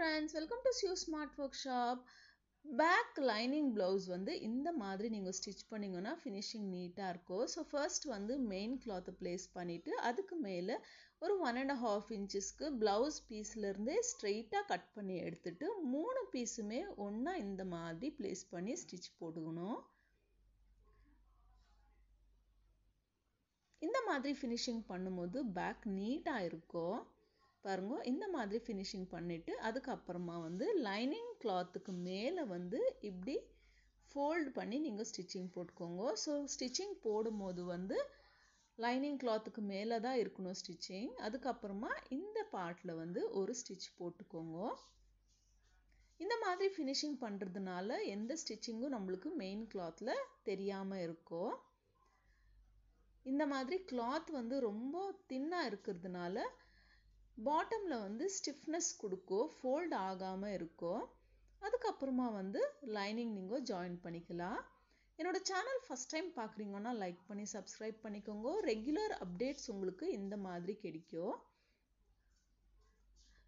friends, welcome to Sue Smart Workshop. Back lining blouse வந்து இந்த மாதிரி நீங்க ஸ்டிட்ச் பண்ணீங்கன்னா finishing நீட்டா இருக்கும். So first வந்து main cloth place பண்ணிட்டு அதுக்கு மேல ஒரு 1.5 inchesக்கு blouse pieceல இருந்து ஸ்ட்ரைட்டா கட் பண்ணி எடுத்துட்டு மூணு பீஸுமே ஒண்ணா இந்த மாதிரி place பண்ணி ஸ்டிட்ச் போட்டுக்கணும். இந்த மாதிரி finishing பண்ணும்போது back நீட்டா இருக்கும். பாருங்க இந்த மாதிரி finishing பண்ணிட்டு அதுக்கு அப்புறமா வந்து lining clothக்கு மேல வந்து இப்படி fold பண்ணி நீங்க stitching போட்டுக்கோங்க. So stitching போடும்போது வந்து lining clothக்கு மேல தான் இருக்கணும் stitching. அதுக்கு அப்புறமா இந்த பார்ட்ல வந்து ஒரு stitch போட்டுக்கோங்க. இந்த மாதிரி finishing பண்றதுனால எந்த stitchingம் நமக்கு main clothல தெரியாம இருக்கும். இந்த மாதிரி cloth வந்து ரொம்ப thinனா இருக்குறதுனால bottomல வந்து stiffness கொடுக்கும், fold ஆகாம இருக்கும். அதுக்கு அப்புறமா வந்து lining நீங்க join பண்ணிக்கலாம். என்னோட channel first time பார்க்கறீங்கன்னா லைக் பண்ணி subscribe பண்ணிக்கோங்க. ரெகுலர் அப்டேட்ஸ் உங்களுக்கு இந்த மாதிரி கிடைக்கும்.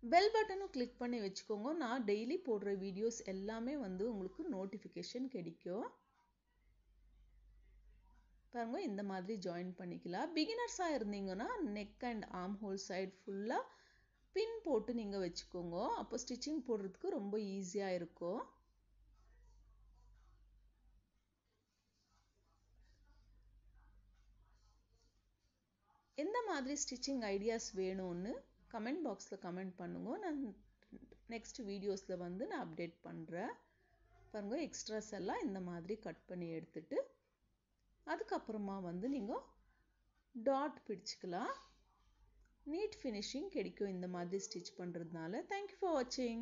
bell பட்டனும் click பண்ணி வெச்சுக்கோங்க. நான் டெய்லி போடுற வீடியோஸ் எல்லாமே வந்து உங்களுக்கு நோட்டிஃபிகேஷன் கிடைக்கும். பாருங்க இந்த மாதிரி join பண்ணிக்கலாம். beginnersஆ இருந்தீங்கன்னா neck and arm hole side full-ஆ பின் போட்டு நீங்க வெச்சுக்கோங்க. அப்போ ஸ்டிச்சிங் போடுறதுக்கு ரொம்ப ஈஸியா இருக்கும். எந்த மாதிரி ஸ்டிச்சிங் ஐடியாஸ் வேணும்னு கமெண்ட் பாக்ஸ்ல கமெண்ட் பண்ணுங்க. நான் நெக்ஸ்ட் வீடியோஸ்ல வந்து நான் அப்டேட் பண்றேன். பாருங்க எக்ஸ்ட்ராஸ் எல்லாம் இந்த மாதிரி கட் பண்ணி எடுத்துட்டு அதுக்கு அப்புறமா வந்து நீங்க டாட் பிடிச்சுக்கலாம். நீட் finishing கிடைக்கும் இந்த மாதிரி ஸ்டிட்ச் பண்றதுனால. Thank you for watching.